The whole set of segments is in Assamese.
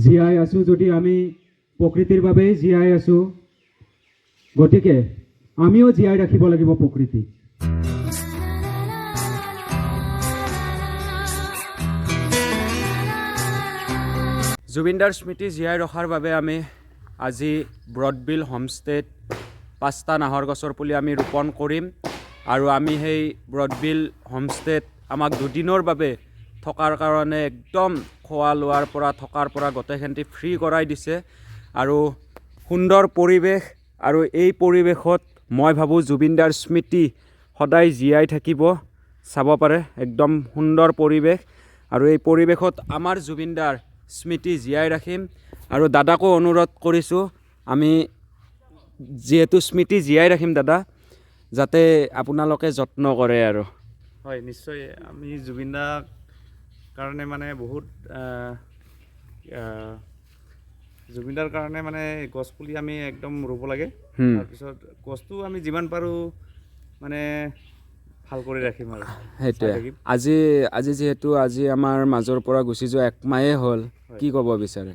জীয়াই আছোঁ যদি আমি প্ৰকৃতিৰ বাবেই জীয়াই আছোঁ, গতিকে আমিও জীয়াই ৰাখিব লাগিব প্ৰকৃতি। জুবিনদাৰ স্মৃতি জীয়াই ৰখাৰ বাবে আমি আজি ব্ৰডবিল হোমষ্টেত 5টা নাহৰ গছৰ পুলি আমি ৰোপণ কৰিম আৰু আমি সেই ব্ৰডবিল হোমষ্টেত আমাক 2 দিনৰ বাবে থকাৰ কাৰণে একদম খোৱা লোৱাৰ পৰা থকাৰ পৰা গোটেইখিনি ফ্ৰী কৰাই দিছে আৰু সুন্দৰ পৰিৱেশ আৰু এই পৰিৱেশত মই ভাবোঁ জুবিনদাৰ স্মৃতি সদায় জীয়াই থাকিব। চাব পাৰে একদম সুন্দৰ পৰিৱেশ আৰু এই পৰিৱেশত আমাৰ জুবিনদাৰ স্মৃতি জীয়াই ৰাখিম আৰু দাদাকো অনুৰোধ কৰিছোঁ আমি যিহেতু স্মৃতি জীয়াই ৰাখিম দাদা, যাতে আপোনালোকে যত্ন কৰে আৰু। হয় নিশ্চয়, আমি জুবিনদাৰ কাৰণে মানে বহুত জুবিনদাৰ কাৰণে মানে গছপুলি আমি একদম ৰুব লাগে। তাৰপিছত গছটো আমি যিমান পাৰোঁ মানে ভাল কৰি ৰাখিম আৰু সেইটোৱে। আজি যিহেতু আজি আমাৰ মাজৰ পৰা গুচি যোৱা 1 মাহেই হ'ল, কি ক'ব বিচাৰে?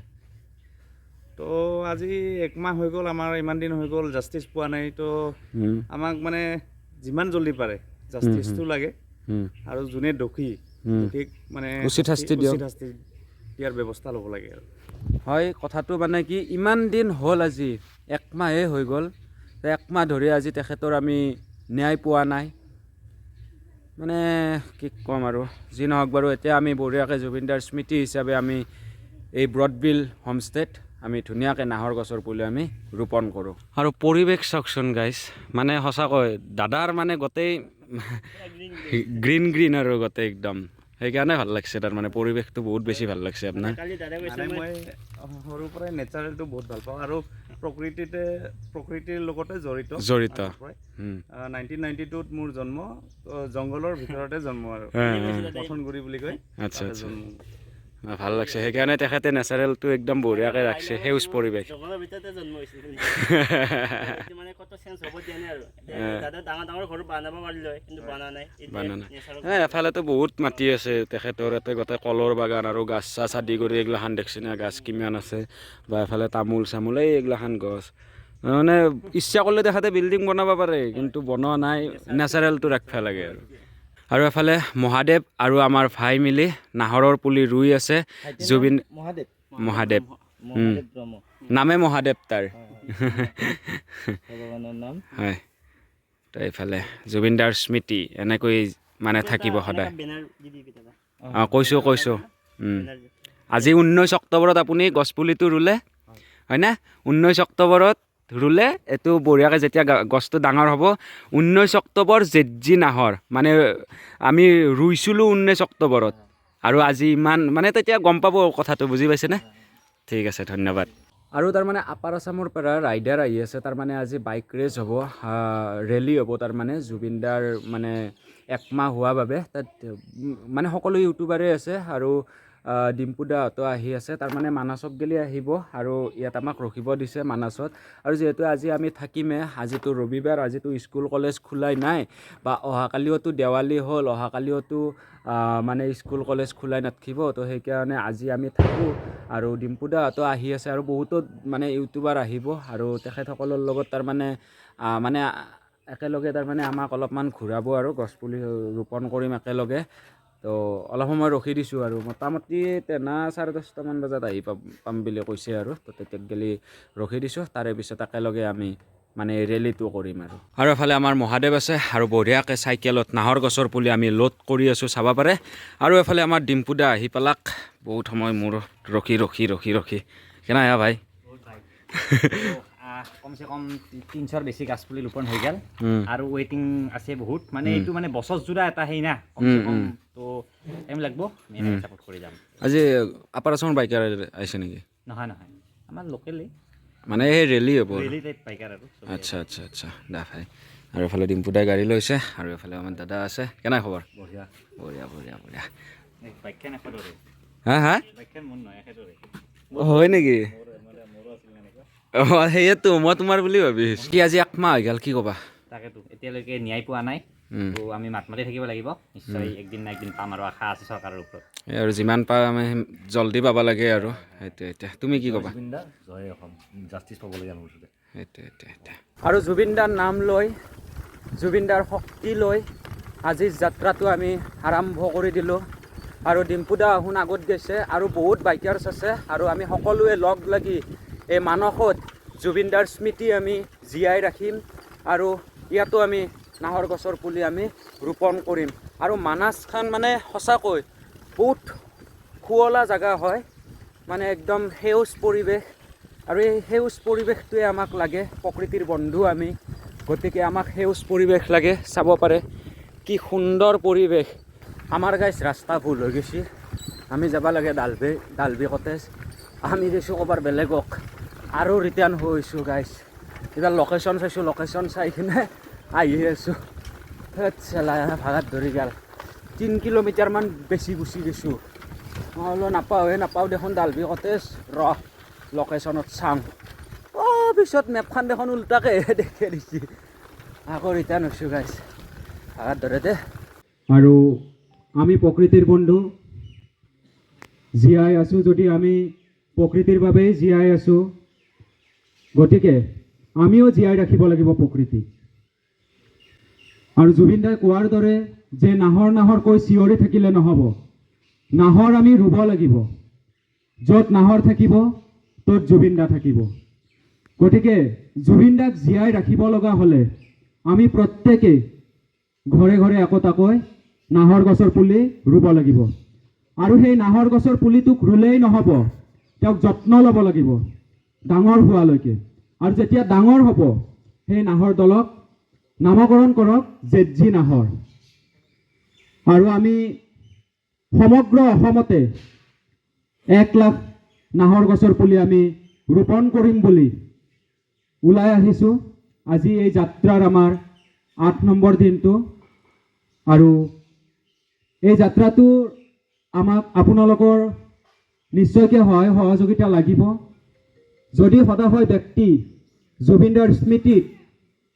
তো আজি 1 মাহ হৈ গ'ল, আমাৰ ইমান দিন হৈ গ'ল জাষ্টিছ পোৱা নাই। তো আমাক মানে যিমান জলদি পাৰে জাষ্টিছটো লাগে আৰু যোনে দোষীক মানে উচিত শাস্তি দিয়াৰ ব্যৱস্থা ল'ব লাগে আৰু। হয়, কথাটো মানে কি ইমান দিন হ'ল, আজি 1 মাহেই হৈ গ'ল, 1 মাহ ধৰি আজি তেখেতৰ আমি ন্যায় পোৱা নাই। মানে কি ক'ম আৰু, যি নহওক বাৰু এতিয়া আমি বঢ়িয়াকৈ জুবিনদাৰ স্মৃতি হিচাপে আমি এই ব্ৰডবিল হোমষ্টেত আমি ধুনীয়াকৈ নাহৰ গছৰ পুলি আমি ৰোপণ কৰোঁ। আৰু পৰিৱেশ চাওকচোন গাইজ, মানে সঁচাকৈ দাদাৰ মানে গোটেই গ্ৰীণ আৰু গোটেই একদম সেইকাৰণে ভাল লাগিছে। তাৰ মানে পৰিৱেশটো বহুত বেছি ভাল লাগিছে আপোনাৰ? মানে মই সৰুৰ পৰাই নেচাৰেলটো বহুত ভাল পাওঁ আৰু প্ৰকৃতিৰ লগতে জড়িত। 1992ত মোৰ জন্ম, জংঘলৰ ভিতৰতে জন্ম আৰু পচনগুৰি বুলি কয়। আচ্ছা আচ্ছা, ভাল লাগছে। সেইকাৰণে তেখেতে নেচাৰেলটো একদম বঢ়িয়াকৈ ৰাখছে, সেউজ পৰিৱেশ। এফালেতো বহুত মাটি আছে তেখেতৰ, ইয়াতে গোটেই কলৰ বাগান আৰু গাছ চাছ আদি কৰি এইগিলাখান দেখছি না, গাছ কিমান আছে, বা এফালে তামোল চামোল এইগিলাখান গছ। মানে ইচ্ছা কৰিলে তেখেতে বিল্ডিং বনাব পাৰে, কিন্তু বনোৱা নাই, নেচাৰেলটো ৰাখিব লাগে আৰু এফালে মহাদেৱ আৰু আমাৰ ভাই মিলি নাহৰৰ পুলি ৰুই আছে। জুবিন মহাদেৱ নামে মহাদেৱ তাৰ। হয়, তো এইফালে জুবিনদাৰ স্মৃতি এনেকৈ মানে থাকিব সদায়। কৈছোঁ আজি 19 অক্টোবৰত আপুনি গছপুলিটো ৰুলে, হয়নে? 19 অক্টোবৰত ৰুলে, এইটো বঢ়িয়াকৈ যেতিয়া গছটো ডাঙৰ হ'ব, 19 অক্টোবৰ জেঠজি নাহৰ, মানে আমি ৰুইছিলোঁ 19 অক্টোবৰত আৰু আজি ইমান মানে তেতিয়া গম পাব কথাটো, বুজি পাইছেনে? ঠিক আছে, ধন্যবাদ। আৰু তাৰমানে আপাৰ আছামৰ পৰা ৰাইডাৰ আহি আছে, তাৰমানে আজি বাইক ৰেচ হ'ব, ৰেলী হ'ব তাৰমানে জুবিনদাৰ মানে 1 মাহ হোৱা বাবে। তাত মানে সকলো ইউটিউবাৰে আছে আৰু ডিম্পু দাহঁতো আহি আছে, তাৰমানে মানাছত গেলি আহিব আৰু ইয়াত আমাক ৰখিব দিছে মানাছত। আৰু যিহেতু আজি আমি থাকিমে, আজিতো ৰবিবাৰ, আজিতো স্কুল কলেজ খোলাই নাই, বা অহাকালিওতো দেৱালী হ'ল, অহাকালিওতো মানে স্কুল কলেজ খোলাই নাথাকিব। তো সেইকাৰণে আজি আমি থাকোঁ আৰু ডিম্পু দাহঁতো আহি আছে আৰু বহুতো মানে ইউটিউবাৰ আহিব আৰু তেখেতসকলৰ লগত তাৰমানে একেলগে তাৰমানে আমাক অলপমান ঘূৰাব আৰু গছপুলি ৰোপণ কৰিম একেলগে। তো অলপ সময় ৰখি দিছোঁ আৰু মোটামুটি 10:30মান বজাত আহি পাম বুলি কৈছে আৰু। তো তেতিয়াক গেলি ৰখি দিছোঁ, তাৰে পিছত একেলগে আমি মানে ৰেলীটো কৰিম আৰু এফালে আমাৰ মহাদেৱ আছে আৰু বঢ়িয়াকৈ চাইকেলত নাহৰ গছৰ পুলি আমি লোড কৰি আছোঁ, চাব পাৰে। আৰু এফালে আমাৰ ডিম্পু দা আহি পালাক, বহুত সময় মোৰ ৰখি কেনে আয়া ভাই? কমচে কম 300ৰ বেছি গাছপুলি ৰোপণ হৈ গ'ল আৰু ৱেইটিং আছে বহুত, মানে এইটো মানে বছৰ জোৰা এটা সেই না, কমচে কম তো টাইম লাগিব, আমি ছাপোৰ্ট কৰি যাম। আজি আপাৰ আছামৰ বাইকাৰ আহিছে নেকি? নহয়, আমাৰ লোকেলেই, মানে সেই ৰেলী হ'ব, ৰেলী টাইপ বাইকাৰ আৰু। আচ্ছা দা ভাই। আৰু এফালে ডিম্পু দাই গাড়ী লৈছে আৰু এফালে আমাৰ দাদা আছে। কেনে খবৰ? বঢ়িয়া। বাইকখন একেদৰে। হা বাইকখন মোৰ নহয়, একেদৰে। হয় নেকি? সেয়েতো মই তোমাৰ বুলি ভাবিছোঁ। কি আজি 1 মাহ হৈ গ'ল, কি ক'বা? তাকেতো এতিয়ালৈকে ন্যায় পোৱা নাই। তো আমি মাত মাতি থাকিব লাগিব নিশ্চয় একদিন না একদিন পাম আৰু আশা আছে চৰকাৰৰ ওপৰত এই আৰু যিমান পাৰোঁ আমি জল্দি পাব লাগে আৰু সেইটোৱে এতিয়া তুমি কি ক'বা জয় অসম জাষ্টিছ পাবলগীয়া মুঠতে সেইটোৱে আৰু জুবিন দাৰ নাম লৈ জুবিন দাৰ শক্তি লৈ আজিৰ যাত্ৰাটো আমি আৰম্ভ কৰি দিলোঁ আৰু ডিম্পু দা আহোন আগত গৈছে আৰু বহুত বাইকাৰ্ছ আছে আৰু আমি সকলোৱে লগ লাগি এই মানসত জুবিন দাৰ স্মৃতি আমি জীয়াই ৰাখিম আৰু ইয়াতো আমি নাহৰ গছৰ পুলি আমি ৰোপণ কৰিম আৰু মানাছখন মানে সঁচাকৈ বহুত শুৱলা জেগা হয় মানে একদম সেউজ পৰিৱেশ আৰু এই সেউজ পৰিৱেশটোৱে আমাক লাগে প্ৰকৃতিৰ বন্ধু আমি গতিকে আমাক সেউজ পৰিৱেশ লাগে চাব পাৰে কি সুন্দৰ পৰিৱেশ আমাৰ গাইছ ৰাস্তা ভুল হৈ গৈছে আমি যাব লাগে ডালবি কটেজ আমি গৈছোঁ ক'ৰবাৰ বেলেগক আৰু ৰিটাৰ্ণ হৈছোঁ গাইছ এতিয়া লোকেশ্যন চাইছোঁ লোকেশ্যন চাই কিনে আহি আছোঁ চেলা ভাগাত ধৰি গ'ল 3 কিলোমিটাৰমান বেছি গুচি গৈছোঁ মই বোলো নাপাওঁ দেখোন ডালবি কটেজ লোকেশ্যনত চাওঁ পিছত মেপখন দেখোন উল্টাকে দেখে দিছে আকৌ ৰিটাৰ্ণ হৈছোঁ গাইছ ভাগাত ধৰে দে আৰু আমি প্ৰকৃতিৰ বন্ধু জীয়াই আছোঁ যদি আমি প্ৰকৃতিৰ বাবেই জীয়াই আছোঁ গতিকে আমিও জীয়াই ৰাখিব লাগিব প্ৰকৃতি আৰু জুবিন দাই কোৱাৰ দৰে যে নাহৰকৈ চিঞৰি থাকিলে নহ'ব নাহৰ আমি ৰুব লাগিব য'ত নাহৰ থাকিব ত'ত জুবিন দা থাকিব গতিকে জুবিন দাক জীয়াই ৰাখিব লগা হ'লে আমি প্ৰত্যেকেই ঘৰে ঘৰে একোটাকৈ নাহৰ গছৰ পুলি ৰুব লাগিব আৰু সেই নাহৰ গছৰ পুলিটোক ৰুলেই নহ'ব তেওঁক যত্ন ল'ব লাগিব ডাঙৰ হোৱালৈকে আৰু যেতিয়া ডাঙৰ হ'ব সেই নাহৰ দলক নামকৰণ কৰক জেঠজি নাহৰ আৰু আমি সমগ্ৰ অসমতে 1 লাখ নাহৰ গছৰ পুলি আমি ৰোপণ কৰিম বুলি ওলাই আহিছোঁ আজি এই যাত্ৰাৰ আমাৰ 8 নম্বৰ দিনটো আৰু এই যাত্ৰাটো আমাক আপোনালোকৰ নিশ্চয়কৈ সহযোগিতা লাগিব যদি সদায় ব্যক্তি জুবিনদাৰ স্মৃতিত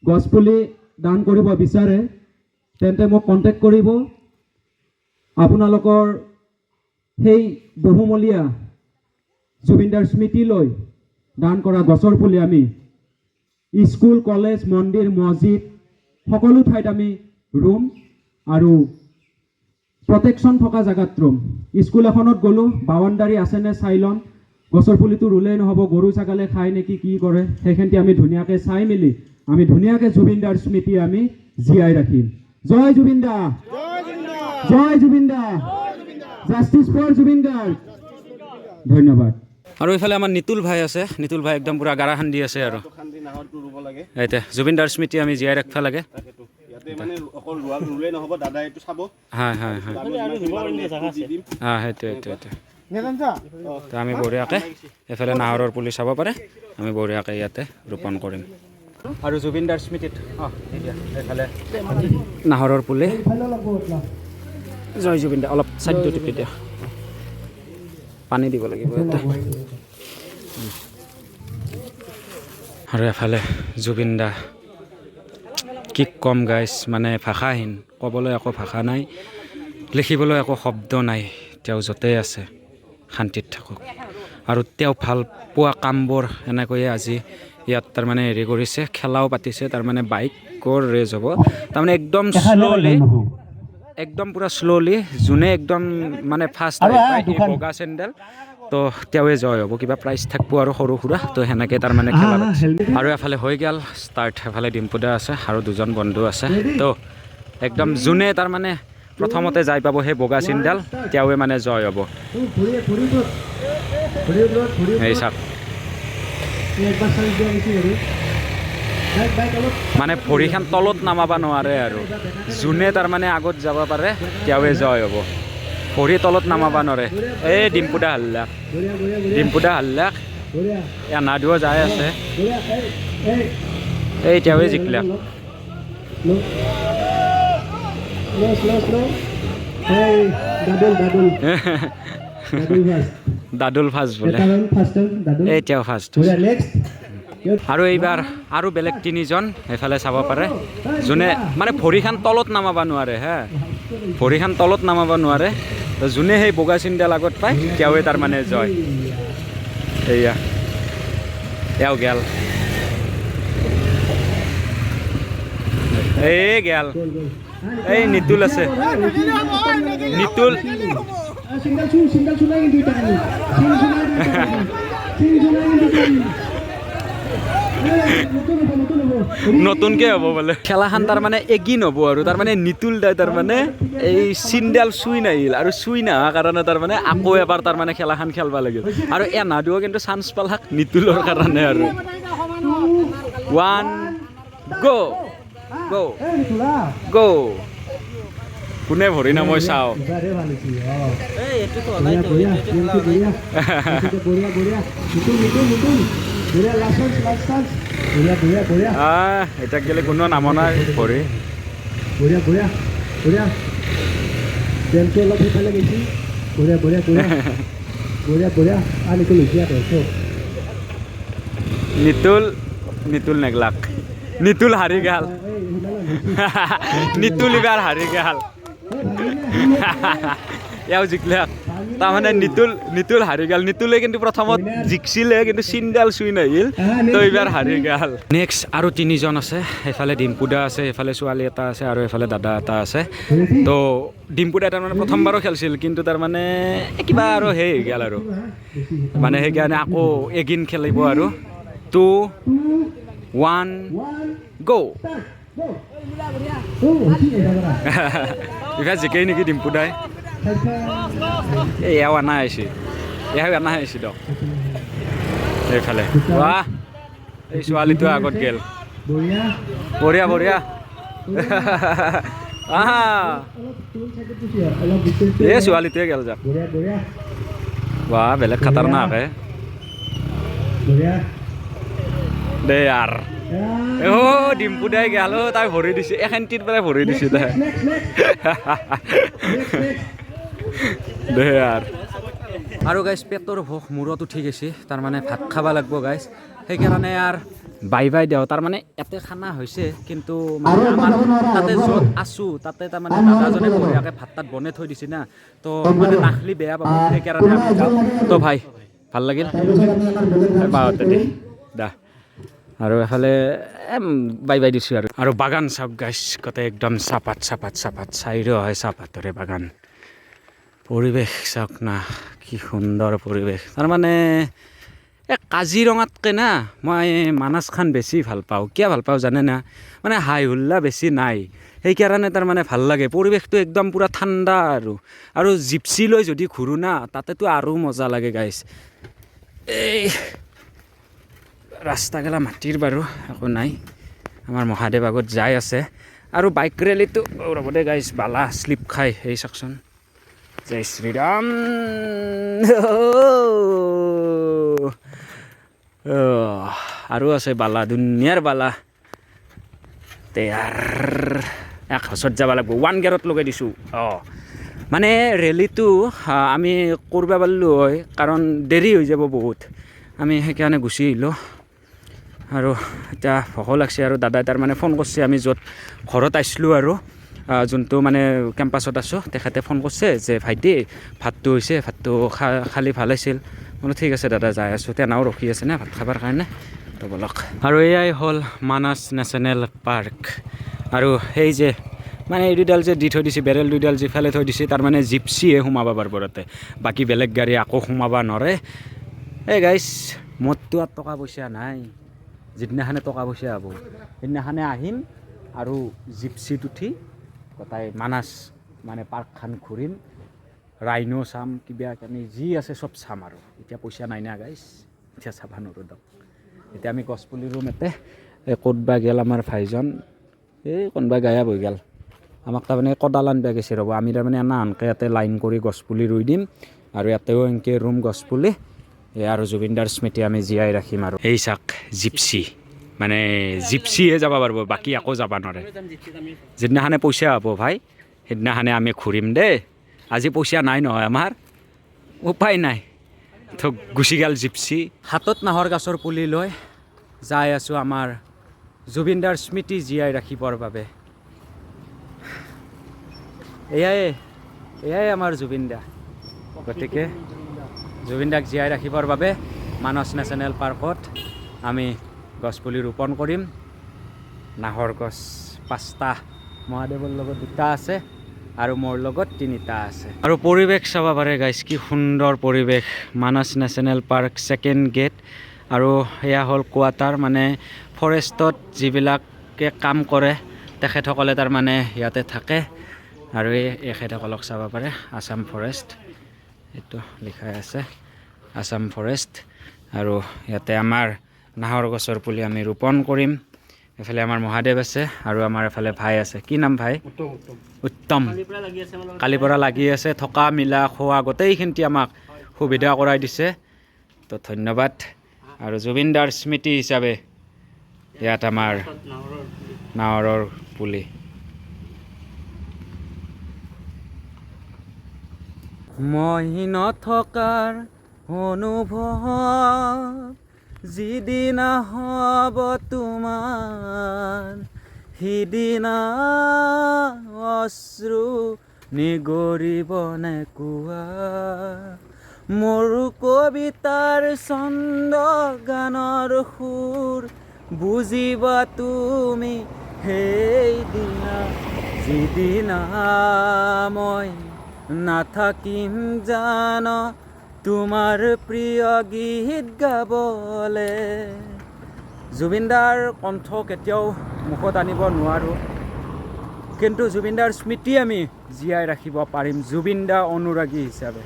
গছপুলি দান কৰিব বিচাৰে তেন্তে মোক কণ্টেক্ট কৰিব আপোনালোকৰ সেই বহুমূলীয়া জুবিনদাৰ স্মৃতি লৈ দান কৰা গছৰ পুলি আমি স্কুল কলেজ মন্দিৰ মছজিদ সকলো ঠাইত আমি ৰুম আৰু প্ৰটেকশ্যন থকা জেগাত ৰুম স্কুল এখনত গ'লোঁ বাউণ্ডাৰী আছেনে চাই ল'ম গছৰ পুলিটো ৰুলেই নহ'ব গৰু ছাগলী খায় নেকি কি কৰে সেইখিনি আমি ধুনীয়াকৈ চাই মেলি আমি ধুনীয়াকৈ জুবিনদাৰ স্মৃতি আমি জীয়াই ৰাখিম জয় জুবিন দা জয় জুবিন দা জাষ্টিছ ফৰ জুবিন গাৰ্গ ধন্যবাদ আৰু এইফালে আমাৰ নিতুল ভাই আছে নিতুল ভাই একদম পুৰা গাৰা খান্দি আছে আৰু এতিয়া জুবিনদাৰ স্মৃতি আমি জীয়াই ৰাখিব লাগে সেইটোৱে আমি বঢ়িয়াকৈ এইফালে নাহৰৰ পুলি চাব পাৰে আমি বঢ়িয়াকৈ ইয়াতে ৰোপণ কৰিম আৰু জুবিনদাৰ স্মৃতিত এইফালে নাহৰৰ পুলি জয় জুবিন দা অলপ চাইড টিপি দিয়া পানী দিব লাগিব ইয়াতে আৰু এফালে জুবিন দা কি কম গাইছ মানে ভাষাহীন ক'বলৈ একো ভাষা নাই লিখিবলৈ একো শব্দ নাই তেওঁ য'তেই আছে শান্তিত থাকক আৰু তেওঁ ভাল পোৱা কামবোৰ এনেকৈয়ে আজি ইয়াত তাৰমানে হেৰি কৰিছে খেলাও পাতিছে তাৰমানে বাইকৰ ৰেচ হ'ব তাৰমানে একদম শ্ল'লি একদম পুৰা শ্ল'লি যোনে একদম মানে ফাৰ্ষ্ট বগা চেণ্ডেল তো তেওঁৱে জয় হ'ব কিবা প্ৰাইজ থাকিব আৰু সৰু সুৰা তো সেনেকৈ তাৰমানে খেলা আৰু এফালে হৈ গ'ল ষ্টাৰ্ট এফালে ডিম্পুদা আছে আৰু 2জন বন্ধু আছে তো একদম যোনে তাৰমানে প্ৰথমতে যাই পাব সেই বগা চেণ্ডেল তেওঁৱে মানে জয় হ'ব এই চাওক মানে ভৰিখন তলত নামাব নোৱাৰে আৰু যোনে তাৰমানে আগত যাব পাৰে তেওঁৱে জয় হ'ব ভৰি তলত নামাব নোৱাৰে এই ডিম্পুদা হাল্লাক এনাডুও যাই আছে এই তেওঁৱে জিকিলাক দাদুল ফাৰ্ষ্ট বোলে এই তেওঁ ফাৰ্ষ্ট আৰু এইবাৰ আৰু বেলেগ তিনিজন সেইফালে চাব পাৰে যোনে মানে ভৰিখান তলত নামাব নোৱাৰে হে ভৰিখান তলত নামাব নোৱাৰে তো যোনে সেই বগা চিন্দেল আগত পায় তেওঁৱে তাৰমানে জয় এয়া এও গেল এই গেল এই নিতুল আছে নিতুল নতুনকে হ'ব বোলে খেলাখান তাৰমানে এগিন হ'ব আৰু তাৰমানে নিতুল দাই তাৰমানে এই চিন্দেল চুই নাহিল আৰু চুই নহা কাৰণে তাৰমানে আকৌ এবাৰ তাৰমানে খেলাখান খেলব লাগিল আৰু এনাডুও কিন্তু চান্স পালাক নিতুলৰ কাৰণে আৰু 1 গো গো গো কোনে ভৰি না মই চাওঁ এতিয়া গেলে কোনো নাম নাই ভৰি নিতুল নিতুল নেগলাক নিতুল হাৰি গেল নিতুল এবাৰ হাৰি গেল এও জিকলাক তাৰমানে নিতুল হাৰি গেল নিতুলে কিন্তু প্ৰথমত জিকছিলে কিন্তু চিন্দেল চুই নাহিল তো এইবাৰ হাৰি গেল নেক্সট আৰু তিনিজন আছে এইফালে ডিম্পুদা আছে এইফালে ছোৱালী এটা আছে আৰু এইফালে দাদা এটা আছে তো ডিম্পুদা তাৰমানে প্ৰথমবাৰো খেলিছিল কিন্তু তাৰমানে কিবা আৰু সেই হৈ গেল আৰু মানে সেইকাৰণে আকৌ এগিন খেলিব আৰু 2 1 গো ইফালে জিকেই নেকি ডিম্পুদাই এয়াও আনা আহিছে এয়াও আনা আহিছে দক এইফালে বাহ এই ছোৱালীটো আগত গেল বঢ়িয়া বঢ়িয়া আহা এই ছোৱালীটোৱে গেল যাক বাহ বেলেগ খাতাৰনাক হে দে আৰ ডিম্পুদাই গেল তাই ভৰি দিছে এখানটিৰ পৰাই ভৰি দিছে তাই দে আৰু গাইজ পেটৰ ভোক মূৰত উঠি গৈছে তাৰমানে ভাত খাব লাগিব গাইজ সেইকাৰণে আৰু বাই দিওঁ তাৰমানে ইয়াতে খানা হৈছে কিন্তু মানে আমাৰ তাতে য'ত আছোঁ তাতে তাৰমানে দাদাজনে বঢ়িয়াকৈ ভাত তাত বনাই থৈ দিছে না তো মানে নাখলি বেয়া পাব সেইকাৰণে আমি যাওঁ তো ভাই ভাল লাগিল বাহঁতে দেই দা আৰু এফালে বাই দিছোঁ আৰু বাগান চাওক গাইছ গোটেই একদম চাপাত চাইৰো হয় চাপাতৰে বাগান পৰিৱেশ চাওক না কি সুন্দৰ পৰিৱেশ তাৰমানে এই কাজিৰঙাতকৈ না মই মানাছখন বেছি ভাল পাওঁ কিয় ভাল পাওঁ জানে না মানে হাই হুল্লা বেছি নাই সেইকাৰণে তাৰমানে ভাল লাগে পৰিৱেশটো একদম পূৰা ঠাণ্ডা আৰু জিপচি লৈ যদি ঘূৰোঁ না তাতেতো আৰু মজা লাগে গাইছ এই ৰাস্তাগেলা মাটিৰ বাৰু একো নাই আমাৰ মহাদেৱ আগত যাই আছে আৰু বাইক ৰেলীটো ৰ'বদে গাইছ বালা শ্লিপ খাই সেই চাওকচোন জয় শ্ৰীৰাম আৰু আছে বালা দুনিয়াৰ বালা তেয়াৰ এক হচত যাব লাগিব 1 গিয়াৰত লগাই দিছোঁ মানে ৰেলীটো আমি কৰিব পাৰিলোঁ হয় কাৰণ দেৰি হৈ যাব বহুত আমি সেইকাৰণে গুচি আহিলোঁ আৰু এতিয়া ভোক লাগছে আৰু দাদাই তাৰমানে ফোন কৰিছে আমি য'ত ঘৰত আহিছিলোঁ আৰু যোনটো মানে কেম্পাছত আছোঁ তেখেতে ফোন কৰিছে যে ভাইটি ভাতটো হৈছে ভাতটো খালি ভাল আছিল বোলো ঠিক আছে দাদা যাই আছোঁ তেনাও ৰখি আছে না ভাত খাবৰ কাৰণে তো বলক আৰু এয়াই হ'ল মানাছ নেশ্যনেল পাৰ্ক আৰু সেই যে মানে এই দুডাল যে দি থৈ দিছে বেৰেল দুডাল যিফালে থৈ দিছে তাৰমানে জিপচিয়ে সোমাব পাৰিব তাতে বাকী বেলেগ গাড়ী আকৌ সোমাব নোৱাৰে এই গাইছ মোৰতো আৰু টকা পইচা নাই যিদিনাখনে টকা পইচা হ'ব সেইদিনাখনে আহিম আৰু জিপচিত উঠি গোটাই মানাছ মানে পাৰ্কখন ঘূৰিম ৰাইনো চাম কিবা কিবি যি আছে চব চাম আৰু এতিয়া পইচা নাই না গাইছ এতিয়া চাব নোৱাৰোঁ দিয়ক এতিয়া আমি গছপুলি ৰুম এতে ক'তবা গেল আমাৰ ভাইজন এই কোনোবা গায়াব হৈ গেল আমাক তাৰমানে কদাল আনবা গৈছে ৰ'ব আমি তাৰমানে এনাহানকৈ ইয়াতে লাইন কৰি গছপুলি ৰুই দিম আৰু ইয়াতেও এনেকৈ ৰুম গছপুলি আৰু জুবিনদাৰ স্মৃতি আমি জীয়াই ৰাখিম আৰু এই চাক জিপচি মানে জিপচিহে যাব পাৰিব বাকী আকৌ যাব নোৱাৰে যিদিনাখনে পইচা হ'ব ভাই সেইদিনাখনে আমি ঘূৰিম দেই আজি পইচা নাই নহয় আমাৰ উপায় নাই তো গুচি গ'ল জিপচি হাতত নাহৰ গছৰ পুলি লৈ যাই আছোঁ আমাৰ জুবিনদাৰ স্মৃতি জীয়াই ৰাখিবৰ বাবে। এয়াই আমাৰ জুবিনদা। গতিকে জুবিনদাক জীয়াই ৰাখিবৰ বাবে মানস নেশ্যনেল পাৰ্কত আমি গছপুলি ৰোপণ কৰিম। নাহৰ গছ 5টা, মহাদেৱৰ লগত 2টা আছে আৰু মোৰ লগত 3টা আছে। আৰু পৰিৱেশ চাব পাৰে গাইজ, কি সুন্দৰ পৰিৱেশ। মানস নেশ্যনেল পাৰ্ক 2nd গেট, আৰু এয়া হ'ল কোৱাৰ্টাৰ, মানে ফৰেষ্টত যিবিলাকে কাম কৰে তেখেতসকলে তাৰমানে ইয়াতে থাকে। আৰু এখেতসকলক চাব পাৰে, আছাম ফৰেষ্ট, এইটো লিখাই আছে আছাম ফৰেষ্ট। আৰু ইয়াতে আমাৰ নাহৰ গছৰ পুলি আমি ৰোপণ কৰিম। এফালে আমাৰ মহাদেৱ আছে আৰু আমাৰ এফালে ভাই আছে। কি নাম ভাই? উত্তম। কালিৰ পৰা লাগি আছে, থকা মিলা খোৱা গোটেইখিনি আমাক সুবিধা কৰাই দিছে, তো ধন্যবাদ। আৰু জুবিনদাৰ স্মৃতি হিচাপে ইয়াত আমাৰ নাহৰৰ পুলি। মই নথকাৰ অনুভৱ যিদিনা হ'ব তোমাৰ, সিদিনা অশ্ৰু নিগৰিবনে কোৱা। মোৰ কবিতাৰ ছন্দ গানৰ সুৰ বুজিবা তুমি সেইদিনা, যিদিনা মই নাথাকিম জান তোমাৰ প্ৰিয় গীত গাবলে। জুবিনদাৰ কণ্ঠ কেতিয়াও মুখত আনিব নোৱাৰোঁ, কিন্তু জুবিনদাৰ স্মৃতি আমি জীয়াই ৰাখিব পাৰিম জুবিনদা অনুৰাগী হিচাপে।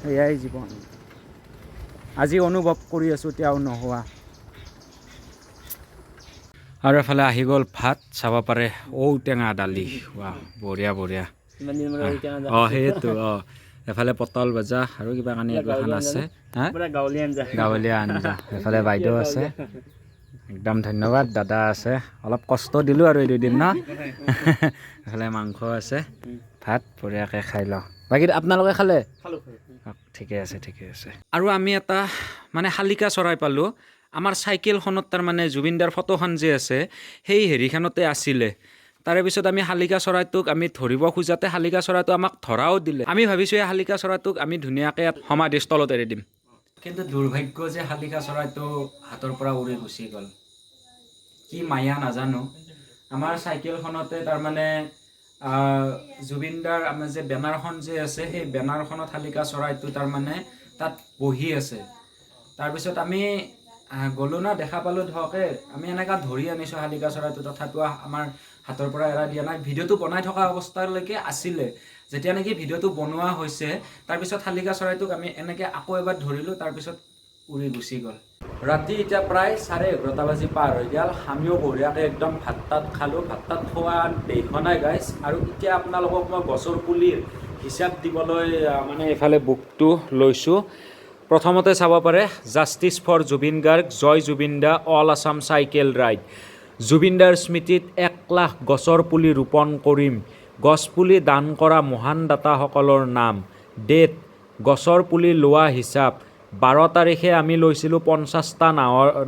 এয়াই জীৱন। আজি অনুভৱ কৰি আছোঁ, তেওঁ নোহোৱা। আৰু এফালে আহি গ'ল ভাত, চাব পাৰে ঔটেঙা দালি। ৱাহ, বঢ়িয়া বঢ়িয়া। সেইটো এফালে পটল ভজা আৰু কিবা কানি এখন আছে, গাঁৱলীয়া আঞ্জা। এফালে বাইদেউ আছে, একদম ধন্যবাদ। দাদা আছে, অলপ কষ্ট দিলোঁ আৰু এই 2 দিন ন। এফালে মাংস আছে, ভাত বঢ়িয়াকৈ খাই লওঁ। বাকী আপোনালোকে খালে? ঠিকে আছে, ঠিকে আছে। আৰু আমি এটা মানে শালিকা চৰাই পালোঁ। আমাৰ চাইকেলখনত তাৰমানে জুবিনদাৰ ফটোখন যে আছে সেই হেৰিখনতে আছিলে। তাৰে পিছত আমি শালিকা চৰাইটোক আমি ধৰিব খোজাতে শালিকা চৰাইটো আমাক ধৰাও দিলে। আমি ভাবিছোঁ এই শালিকা চৰাইটোক আমি ধুনীয়াকৈ সমাধিস্থলত এৰি দিম, কিন্তু দুৰ্ভাগ্য যে শালিকা চৰাইটো হাতৰ পৰা উৰি গুচি গ'ল। কি মায়া নাজানো। আমাৰ চাইকেলখনতে তাৰমানে জুবিনদাৰ আমাৰ যে বেনাৰখন যে আছে, সেই বেনাৰখনত শালিকা চৰাইটো তাৰমানে তাত বহি আছে। তাৰপিছত আমি গ'লো না, দেখা পালোঁ ধৰকে, আমি এনেকৈ ধৰি আনিছোঁ শালিকা চৰাইটো, তথাপিও আমাৰ হাতৰ পৰা এৰা দিয়া নাই। ভিডিঅ'টো বনাই থকা অৱস্থালৈকে আছিলে। যেতিয়া নেকি ভিডিঅ'টো বনোৱা হৈছে, তাৰপিছত শালিকা চৰাইটোক আমি এনেকৈ আকৌ এবাৰ ধৰিলোঁ, তাৰপিছত উৰি গুচি গ'ল। ৰাতি এতিয়া প্ৰায় 11:30 বাজি পাৰ হৈ গ'ল। আমিও বঢ়িয়াকৈ একদম ভাত তাত খালোঁ। ভাত তাত খোৱা দেখা নাই গাইজ। আৰু এতিয়া আপোনালোকক মই গছৰ পুলিৰ হিচাপ দিবলৈ মানে এইফালে বুকটো লৈছোঁ। প্ৰথমতে চাব পাৰে, জাষ্টিছ ফৰ জুবিন গাৰ্গ, জয় জুবিনদা, অল আছাম চাইকেল ৰাইড। জুবিনদাৰ স্মৃতিত 1 লাখ গছৰ পুলি ৰোপণ কৰিম। গছপুলি দান কৰা মহান দাতাসকলৰ নাম, ডেট, গছৰ পুলি লোৱা হিচাপ। 12 তাৰিখে আমি লৈছিলোঁ 50টা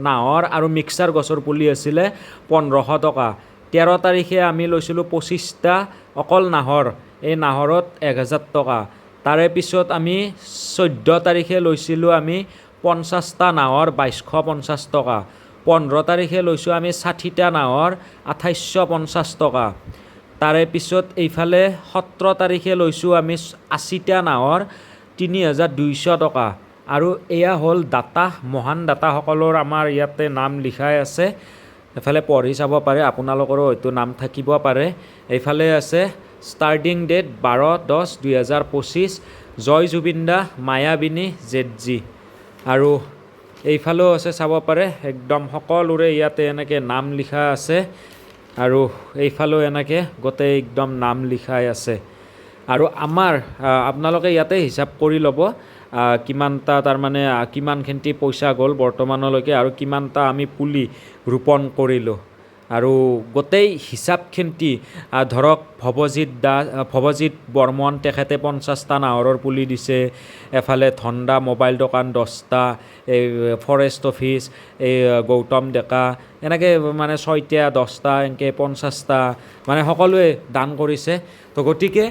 নাহৰ আৰু মিক্সাৰ গছৰ পুলি আছিলে 1500 টকা। 13 তাৰিখে আমি লৈছিলোঁ 25টা অকল নাহৰ, এই নাহৰত 1000 টকা। তাৰে পিছত আমি 14 তাৰিখে লৈছিলোঁ আমি 50টা নাহৰ 2250 টকা। 15 তাৰিখে লৈছোঁ আমি 60টা নাহৰ 2850 টকা। তাৰে পিছত এইফালে 17 তাৰিখে লৈছোঁ আমি 80টা নাহৰ 3200 টকা। আৰু এয়া হ'ল দাতা, মহান দাতাসকলৰ আমাৰ ইয়াতে নাম লিখাই আছে। এফালে পঢ়ি চাব পাৰে, আপোনালোকৰো হয়তো নাম থাকিব পাৰে। এইফালে আছে ষ্টাৰ্টিং ডেট 12/10/2025, জয় জুবিনদা, মায়াবিনী, জেডজি। আৰু এইফালেও আছে, চাব পাৰে, একদম সকলোৰে ইয়াতে এনেকৈ নাম লিখা আছে। আৰু এইফালেও এনেকৈ গোটেই একদম নাম লিখাই আছে। আৰু আমাৰ আপোনালোকে ইয়াতে হিচাপ কৰি ল'ব কিমানটা তাৰমানে কিমানখিনি পইচা গ'ল বৰ্তমানলৈকে আৰু কিমানটা আমি পুলি ৰোপণ কৰিলোঁ। আৰু গোটেই হিচাপখিন্তি ধৰক ভৱজিৎ বৰ্মন তেখেতে 50টা নাহৰৰ পুলি দিছে, এফালে ধন্দা মোবাইল দোকান 10টা, এই ফৰেষ্ট অফিচ এই গৌতম ডেকা এনেকৈ মানে 6টা 10টা এনেকৈ 50টা মানে সকলোৱে দান কৰিছে। তো গতিকে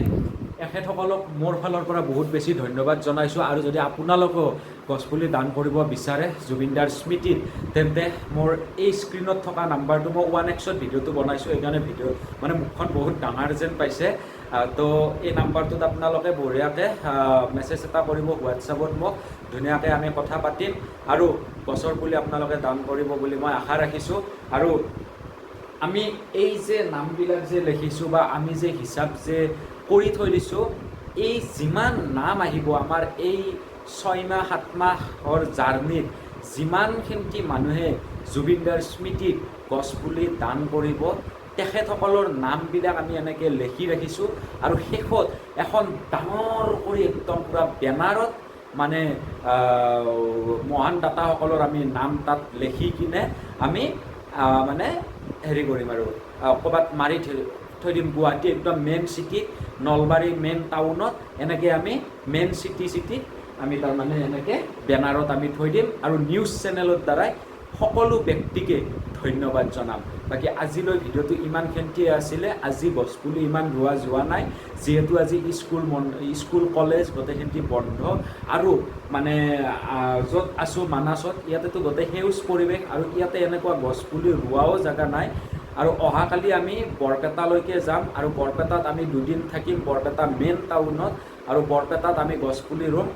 এখেতসকলক মোৰ ফালৰ পৰা বহুত বেছি ধন্যবাদ জনাইছোঁ। আৰু যদি আপোনালোকেও গছপুলি দান কৰিব বিচাৰে জুবিনদাৰ স্মৃতিত, তেন্তে মোৰ এই স্ক্ৰীণত থকা নাম্বাৰটো, মই 1xত ভিডিঅ'টো বনাইছোঁ সেইকাৰণে ভিডিঅ' মানে মুখখন বহুত ডাঙৰ যেন পাইছে, তো এই নাম্বাৰটোত আপোনালোকে বঢ়িয়াকৈ মেছেজ এটা কৰিব হোৱাটছআপত মোক, ধুনীয়াকৈ আমি কথা পাতিম আৰু গছৰ পুলি আপোনালোকে দান কৰিব বুলি মই আশা ৰাখিছোঁ। আৰু আমি এই যে নামবিলাক যে লিখিছোঁ বা আমি যে হিচাপ যে কৰি থৈ দিছোঁ, এই যিমান নাম আহিব আমাৰ এই 6 মাহ 7 মাহৰ জাৰ্ণিত, যিমানখিনি মানুহে জুবিনদাৰ স্মৃতিত গছপুলি দান কৰিব, তেখেতসকলৰ নামবিলাক আমি এনেকৈ লিখি ৰাখিছোঁ। আৰু শেষত এখন ডাঙৰ কৰি একদম পূৰা বেনাৰত মানে মহান দাতাসকলৰ আমি নাম তাত লিখি কিনে আমি মানে হেৰি কৰিম আৰু ক'ৰবাত মাৰি থৈ দিম, গুৱাহাটী একদম মেইন চিটিত, নলবাৰী মেইন টাউনত, এনেকৈ আমি মেইন চিটিত আমি তাৰমানে এনেকৈ বেনাৰত আমি থৈ দিম আৰু নিউজ চেনেলৰ দ্বাৰাই সকলো ব্যক্তিকে ধন্যবাদ জনাম। বাকী আজিলৈ ভিডিঅ'টো ইমানখিনিয়ে আছিলে। আজি গছপুলি ইমান ৰোৱা যোৱা নাই, যিহেতু আজি স্কুল কলেজ গোটেইখিনি বন্ধ আৰু মানে য'ত আছোঁ মানাছত, ইয়াতেতো গোটেই সেউজ পৰিৱেশ আৰু ইয়াতে এনেকুৱা গছপুলি ৰোৱাও জেগা নাই। আৰু অহাকালি আমি বৰপেটালৈকে যাম আৰু বৰপেটাত আমি 2 দিন থাকিম, বৰপেটা মেইন টাউনত, আৰু বৰপেটাত আমি গছপুলি ৰুম।